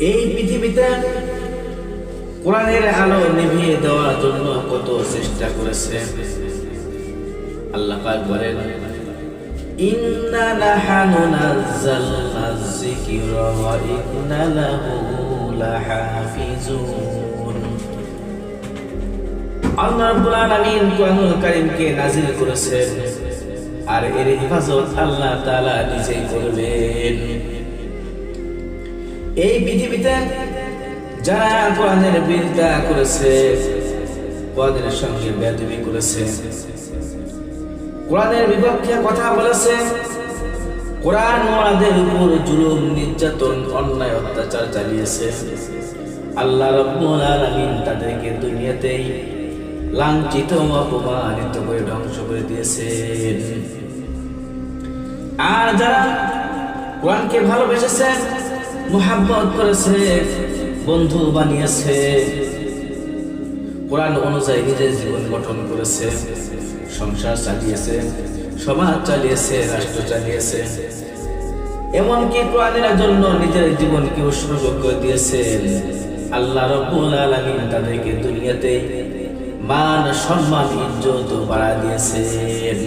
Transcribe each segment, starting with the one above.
এই পৃথিবীতে কোরআনের আলো নিভিয়ে দেওয়ার জন্য কত চেষ্টা করেছে। আল্লাহ পাক বলেন, ইন্না নাহনু নাযালনা যিকরা ওয়া ইন্না লাহু লাহাফিজুন। আল্লাহ রাব্বুল আলামিন কোরআনুল কারীমকে নাযিল করেছেন, আর এর হেফাজত আল্লাহ তাআলা নিজেই করবেন। এই পৃথিবীতে যারা কোরআনের বিরোধিতা করেছে, কোরআনের সঙ্গে বেয়াদবি করেছে, কোরআনের বিপক্ষে কথা বলেছে, কোরআন ওয়ালাদের উপর জুলুম, নির্যাতন, অন্যায়, অত্যাচার চালিয়েছে, আল্লাহ রাব্বুল আলামিন তাদেরকে দুনিয়াতেই লাঞ্ছিত, অপমানিত করে ধ্বংস করে দিয়েছেন। আর যারা কোরআনকে ভালোবেসেছে, মুহাব্বত করেছে, বন্ধু বানিয়েছে, কোরআন অনুযায়ী নিজের জীবন গঠন করেছে, সংসার চালিয়েছে, সমাজ চালিয়েছে, রাষ্ট্র চালিয়েছে, এমনকি কোরআনের জন্য নিজের জীবনকে উৎসর্গ করে দিয়েছেন, আল্লাহ রাব্বুল আলামিন তাদেরকে দুনিয়াতে মান, সম্মান, ইজ্জত বাড়ায় দিয়েছেন।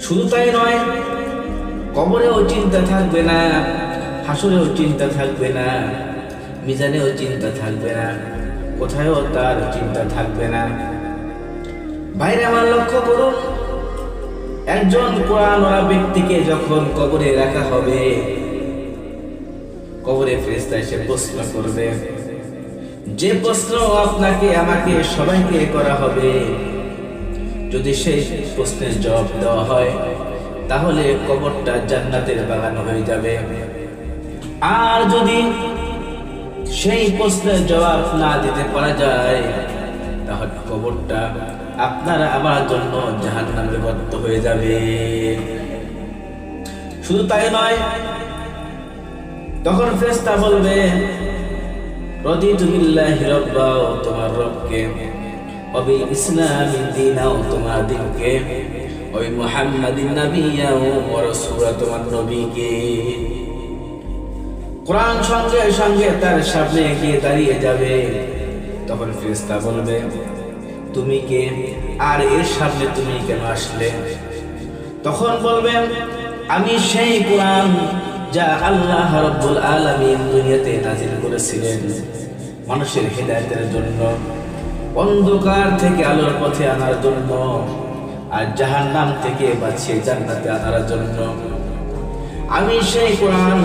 শুধু তাই নয়, কবরেও চিন্তা থাকবে না, হাসরেও চিন্তা থাকবে না, মিজানেও চিন্তা থাকবে না, কোথায়ও তার চিন্তা থাকবে না। বাইরে আমার লক্ষ্য করুন, একজন কোরআনওয়ালা ব্যক্তিকে যখন কবরে রাখা হবে, কবরে ফেরেশতা এসে প্রশ্ন করবে, যে প্রশ্ন আপনাকে, আমাকে, সবাইকে করা হবে, যদি সেই প্রশ্নের জবাব দেওয়া হয়, তাহলে কবরটা জান্নাতের বাগান হয়ে যাবে। আর যদি সেই প্রশ্নের জবাব না দিতে পারা যায়, তাহলে কবরটা আপনার আমার জন্য জাহান্নামের গর্ত হয়ে যাবে। শুধু তাই নয়, তখন ফেরেশতা বলবে, রাদিতু বিল্লাহি রাব্বা, তোমার রবকে, ওয়া বিল ইসলামি দীনাও, তোমার দ্বীনকে, ওই মুহাম্মাদিন নাবিয়্যা ওয়া রাসূলা, তোমার নবীকে। কোরআন সঙ্গে সঙ্গে তার সামনে গিয়ে দাঁড়িয়ে যাবে। তখন ফেরেশতা বলবে, তুমি কে, আর এর সামনে তুমি কেন আসলে? তখন বলবেন, আমি সেই কোরআন যা আল্লাহ রাব্বুল আলামিন দুনিয়াতে নাযিল করেছিলেন মানুষের হিদায়াতের জন্য, অন্ধকার থেকে আলোর পথে আনার জন্য, আর জাহান্নাম থেকে বাঁচিয়ে জান্নাতে আনার জন্য। আমি সেই কোরআন